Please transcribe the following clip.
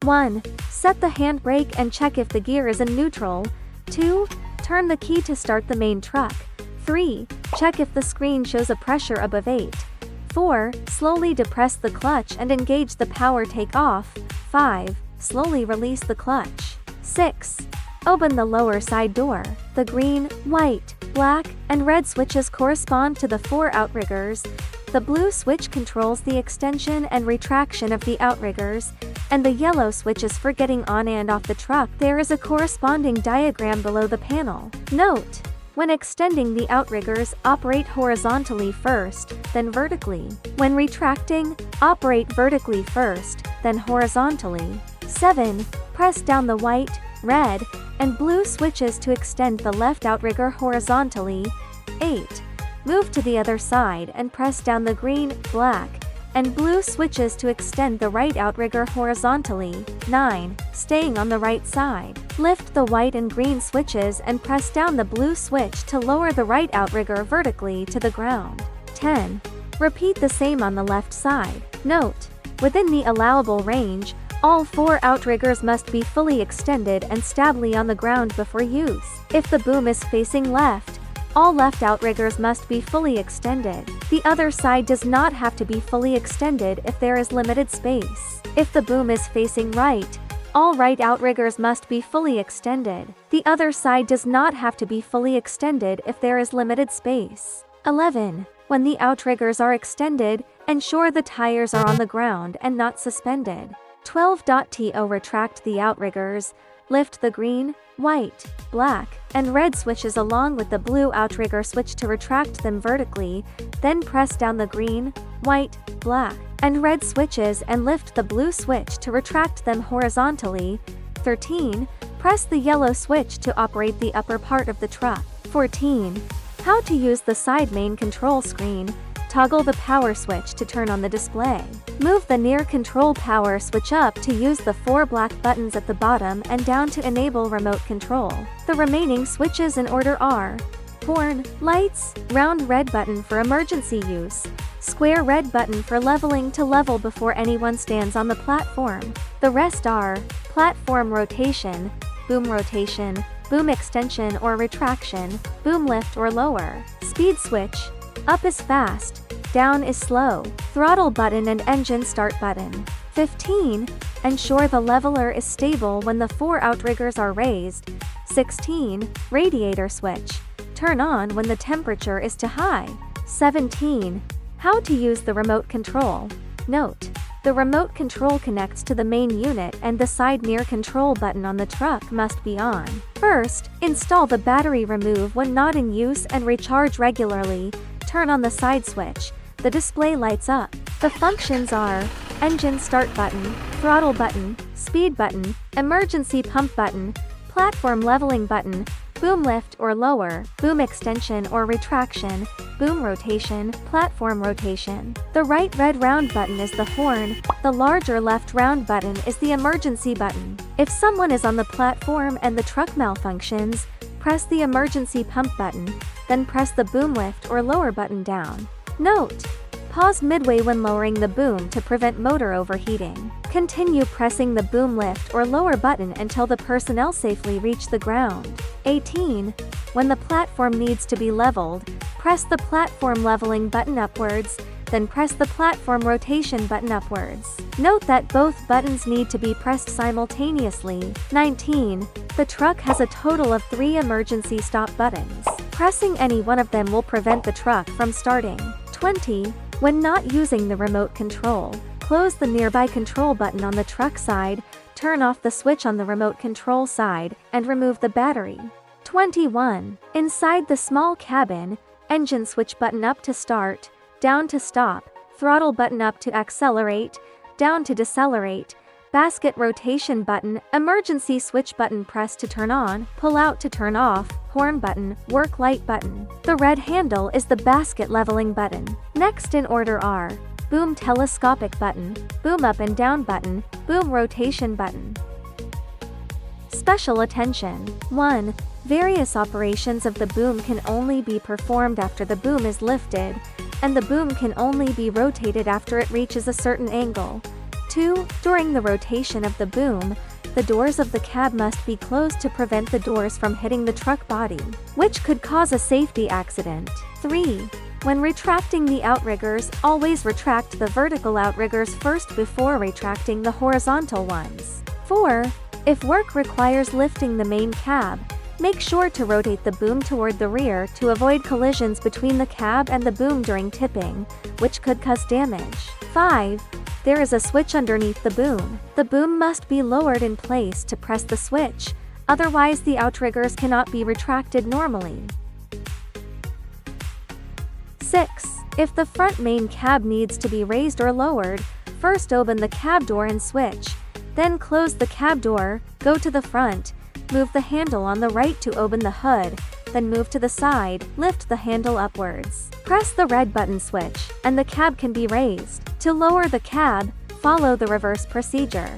1. Set the handbrake and check if the gear is in neutral. 2. Turn the key to start the main truck. 3. Check if the screen shows a pressure above 8. 4. Slowly depress the clutch and engage the power take-off. 5. Slowly release the clutch. 6. Open the lower side door. The green, white, black, and red switches correspond to the 4 outriggers. The blue switch controls the extension and retraction of the outriggers, and the yellow switch is for getting on and off the truck. There is a corresponding diagram below the panel. Note: when extending the outriggers, operate horizontally first, then vertically. When retracting, operate vertically first, then horizontally. 7. Press down the white, red, and blue switches to extend the left outrigger horizontally. 8. Move to the other side and press down the green, black, and blue switches to extend the right outrigger horizontally. 9. Staying on the right side, lift the white and green switches and press down the blue switch to lower the right outrigger vertically to the ground. 10. Repeat the same on the left side. Note: within the allowable range, all 4 outriggers must be fully extended and stably on the ground before use. If the boom is facing left, all left outriggers must be fully extended. The other side does not have to be fully extended if there is limited space. If the boom is facing right, all right outriggers must be fully extended. The other side does not have to be fully extended if there is limited space. 11. When the outriggers are extended, ensure the tires are on the ground and not suspended. 12.to retract the outriggers, lift the green, white, black, and red switches along with the blue outrigger switch to retract them vertically, then press down the green, white, black, and red switches and lift the blue switch to retract them horizontally. 13. Press the yellow switch to operate the upper part of the truck. 14. How to use the side main control screen. Toggle the power switch to turn on the display. Move the near control power switch up to use the 4 black buttons at the bottom and down to enable remote control. The remaining switches in order are: horn, lights, round red button for emergency use, square red button for leveling to level before anyone stands on the platform. The rest are platform rotation, boom extension or retraction, boom lift or lower, speed switch, up is fast, down is slow, throttle button and engine start button. 15. Ensure the leveler is stable when the 4 outriggers are raised. 16. Radiator switch. Turn on when the temperature is too high. 17. How to use the remote control. Note: the remote control connects to the main unit and the side mirror control button on the truck must be on. First, install the battery remove when not in use and recharge regularly. Turn on the side switch. The display lights up. The functions are: engine start button, throttle button, speed button, emergency pump button, platform leveling button, boom lift or lower, boom extension or retraction, boom rotation, platform rotation. The right red round button is the horn, the larger left round button is the emergency button. If someone is on the platform and the truck malfunctions, press the emergency pump button, then press the boom lift or lower button down. Note: pause midway when lowering the boom to prevent motor overheating. Continue pressing the boom lift or lower button until the personnel safely reach the ground. 18. When the platform needs to be leveled, press the platform leveling button upwards, then press the platform rotation button upwards. Note that both buttons need to be pressed simultaneously. 19. The truck has a total of 3 emergency stop buttons. Pressing any one of them will prevent the truck from starting. 20. When not using the remote control, close the nearby control button on the truck side, turn off the switch on the remote control side, and remove the battery. 21. Inside the small cabin, engine switch button up to start, down to stop, throttle button up to accelerate, down to decelerate, basket rotation button, emergency switch button press to turn on, pull out to turn off, horn button, work light button. The red handle is the basket leveling button. Next in order are: boom telescopic button, boom up and down button, boom rotation button. Special attention. 1. Various operations of the boom can only be performed after the boom is lifted, and the boom can only be rotated after it reaches a certain angle. 2. During the rotation of the boom, the doors of the cab must be closed to prevent the doors from hitting the truck body, which could cause a safety accident. 3. When retracting the outriggers, always retract the vertical outriggers first before retracting the horizontal ones. 4. If work requires lifting the main cab, make sure to rotate the boom toward the rear to avoid collisions between the cab and the boom during tipping, which could cause damage. 5. There is a switch underneath the boom. The boom must be lowered in place to press the switch, otherwise the outriggers cannot be retracted normally. 6. If the front main cab needs to be raised or lowered, first open the cab door and switch, then close the cab door, go to the front, move the handle on the right to open the hood, then move to the side, lift the handle upwards. Press the red button switch, and the cab can be raised. To lower the cab, follow the reverse procedure.